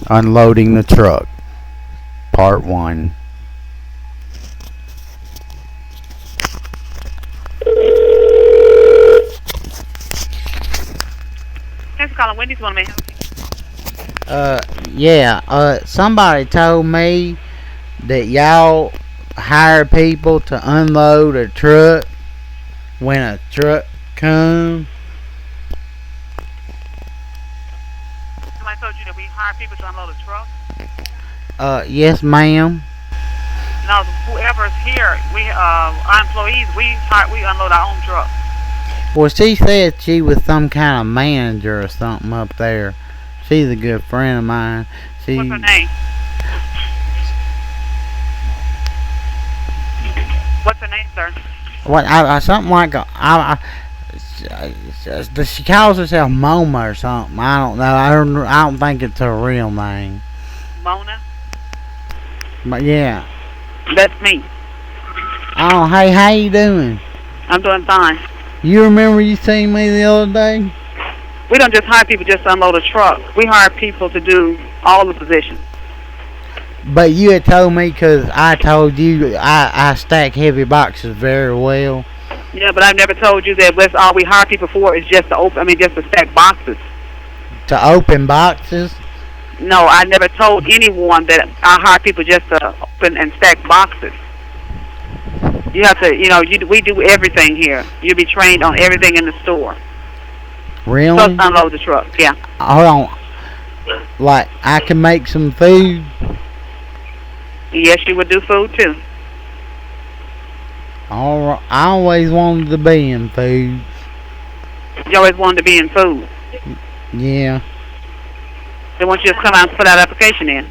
Unloading the truck, part 1. Thanks for calling Wendy's. One minute. Yeah, somebody told me that y'all hire people to unload a truck when a truck comes. Somebody told you that we hire people to unload a truck. Yes, ma'am. No, whoever's here, our employees, we unload our own truck. Well, she said she was some kind of manager or something up there. She's a good friend of mine. What's her name? What's her name, sir? What? Something like she calls herself Moma or something. I don't know. I don't think it's her real name. Mona? But yeah. That's me. Oh, hey, how you doing? I'm doing fine. You remember you seen me the other day? We don't just hire people just to unload a truck. We hire people to do all the positions. But you had told me, because I told you I stack heavy boxes very well. Yeah, but I've never told you that that's all we hire people for is just just to stack boxes. To open boxes? No, I never told anyone that I hire people just to open and stack boxes. You have to, we do everything here. You'll be trained on everything in the store. Really? Plus unload the truck, yeah. Hold on. Like, I can make some food? Yes, you would do food too. Alright. I always wanted to be in food. You always wanted to be in food. Yeah. They want you to come out and put that application in.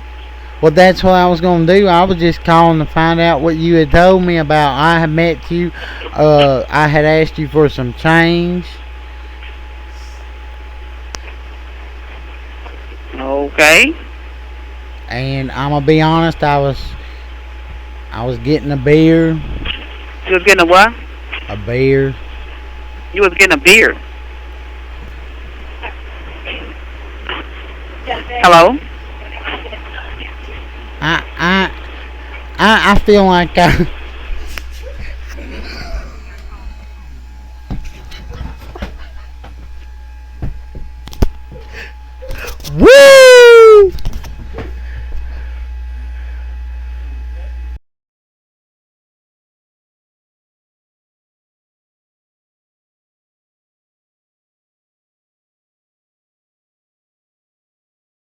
Well, that's what I was going to do. I was just calling to find out what you had told me about. I had met you. I had asked you for some change. Okay. And I'm going to be honest, I was getting a beer. You was getting a what? A beer. You was getting a beer. Hello? I feel like Woo!